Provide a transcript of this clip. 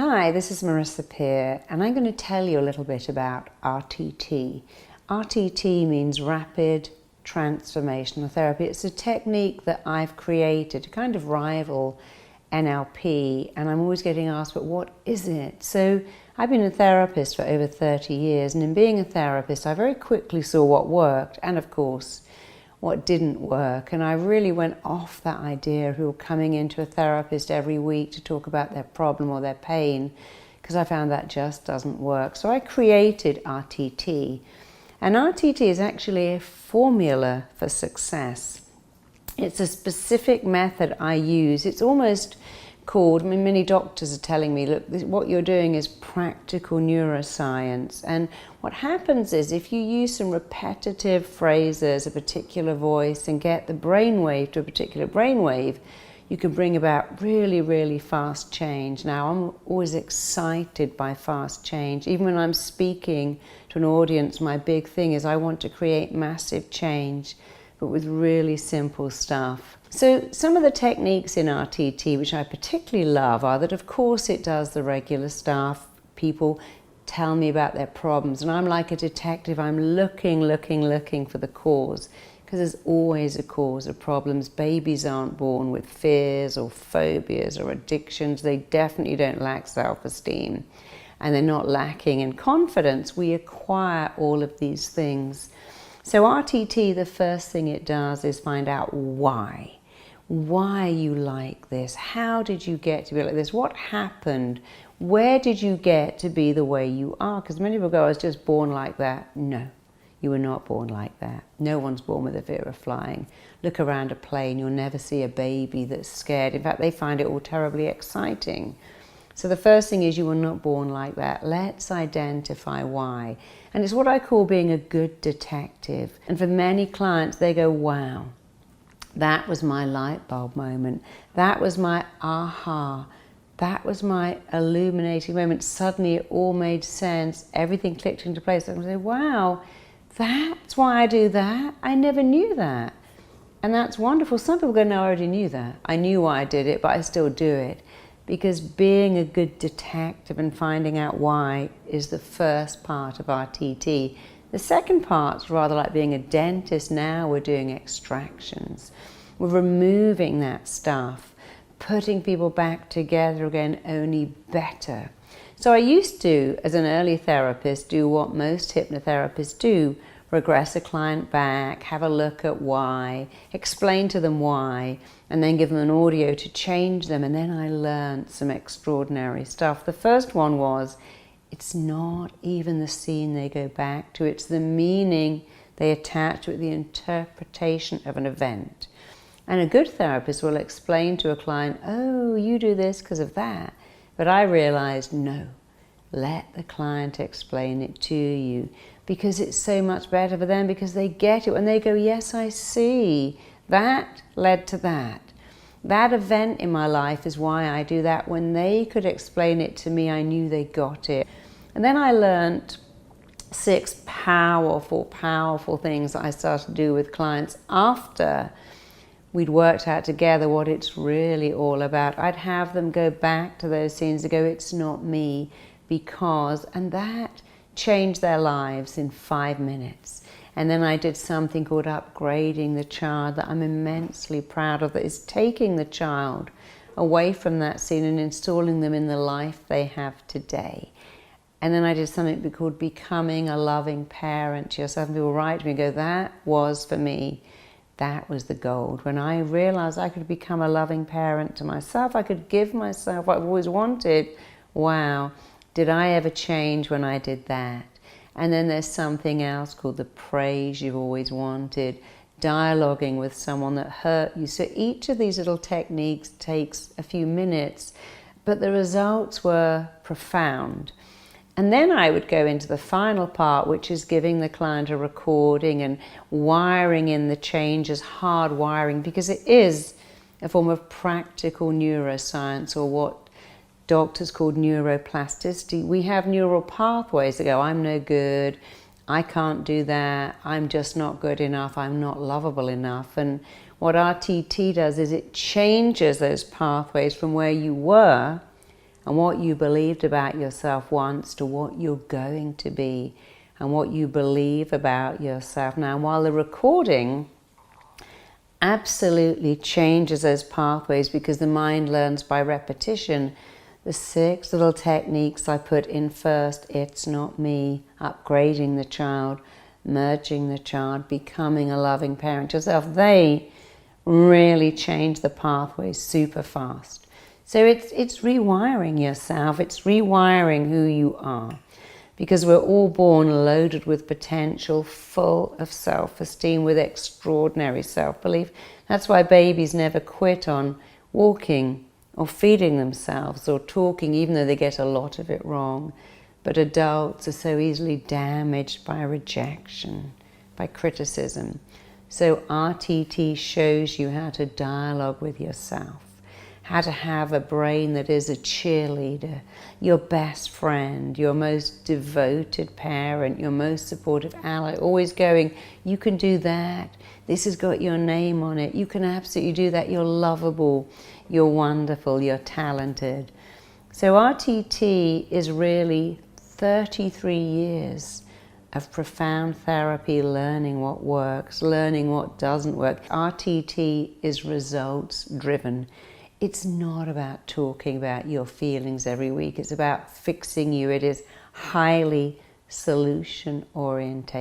Hi, this is Marissa Peer, and I'm going to tell you a little bit about RTT. RTT means Rapid Transformational Therapy. It's a technique that I've created to kind of rival NLP, and I'm always getting asked, but what is it? So I've been a therapist for over 30 years, and in being a therapist, I very quickly saw what worked, and of course, what didn't work. And I really went off that idea of people coming into a therapist every week to talk about their problem or their pain, because I found that just doesn't work. So I created RTT. And RTT is actually a formula for success. It's a specific method I use. It's almost called, many doctors are telling me, look, what you're doing is practical neuroscience. And what happens is if you use some repetitive phrases, a particular voice, and get the brainwave to a particular brainwave, you can bring about really, really fast change. Now, I'm always excited by fast change. Even when I'm speaking to an audience, my big thing is I want to create massive change, but with really simple stuff. So some of the techniques in RTT, which I particularly love, are that of course it does the regular stuff. People tell me about their problems, and I'm like a detective. I'm looking for the cause, because there's always a cause of problems. Babies aren't born with fears or phobias or addictions. They definitely don't lack self-esteem, and they're not lacking in confidence. We acquire all of these things. So RTT, the first thing it does is find out why you like this. How did you get to be like this? What happened? Where did you get to be the way you are? Because many people go, I was just born like that. No, you were not born like that. No one's born with a fear of flying. Look around a plane, you'll never see a baby that's scared. In fact, they find it all terribly exciting. So the first thing is you were not born like that. Let's identify why. And it's what I call being a good detective. And for many clients, they go, wow, that was my light bulb moment. That was my aha. That was my illuminating moment. Suddenly it all made sense. Everything clicked into place. I say, wow, that's why I do that. I never knew that. And that's wonderful. Some people go, no, I already knew that. I knew why I did it, but I still do it. Because being a good detective and finding out why is the first part of RTT. The second part's rather like being a dentist. Now we're doing extractions. We're removing that stuff, putting people back together again, only better. So I used to, as an early therapist, do what most hypnotherapists do: regress a client back, have a look at why, explain to them why, and then give them an audio to change them. And then I learned some extraordinary stuff. The first one was, it's not even the scene they go back to, it's the meaning they attach to it, the interpretation of an event. And a good therapist will explain to a client, oh, you do this because of that. But I realized, no, let the client explain it to you, because it's so much better for them, because they get it when they go, yes, I see, that led to that. That event in my life is why I do that. When they could explain it to me, I knew they got it. And then I learned 6 powerful things that I started to do with clients after we'd worked out together what it's really all about. I'd have them go back to those scenes and go, it's not me, because, and that changed their lives in 5 minutes. And then I did something called upgrading the child that I'm immensely proud of, that is taking the child away from that scene and installing them in the life they have today. And then I did something called becoming a loving parent to yourself. And people write to me and go, that was for me. That was the gold. When I realized I could become a loving parent to myself, I could give myself what I've always wanted. Wow, did I ever change when I did that? And then there's something else called the praise you've always wanted, dialoguing with someone that hurt you. So each of these little techniques takes a few minutes, but the results were profound. And then I would go into the final part, which is giving the client a recording and wiring in the changes, hard wiring, because it is a form of practical neuroscience, or what doctors call neuroplasticity. We have neural pathways that go, I'm no good, I can't do that, I'm just not good enough, I'm not lovable enough. And what RTT does is it changes those pathways from where you were and what you believed about yourself once to what you're going to be and what you believe about yourself. Now, while the recording absolutely changes those pathways because the mind learns by repetition, the 6 little techniques I put in first, it's not me, upgrading the child, merging the child, becoming a loving parent yourself, they really change the pathways super fast. So it's rewiring yourself, it's rewiring who you are, because we're all born loaded with potential, full of self-esteem, with extraordinary self-belief. That's why babies never quit on walking or feeding themselves or talking, even though they get a lot of it wrong. But adults are so easily damaged by rejection, by criticism. So RTT shows you how to dialogue with yourself, how to have a brain that is a cheerleader, your best friend, your most devoted parent, your most supportive ally, always going, you can do that, this has got your name on it, you can absolutely do that, you're lovable, you're wonderful, you're talented. So RTT is really 33 years of profound therapy, learning what works, learning what doesn't work. RTT is results driven. It's not about talking about your feelings every week. It's about fixing you. It is highly solution oriented.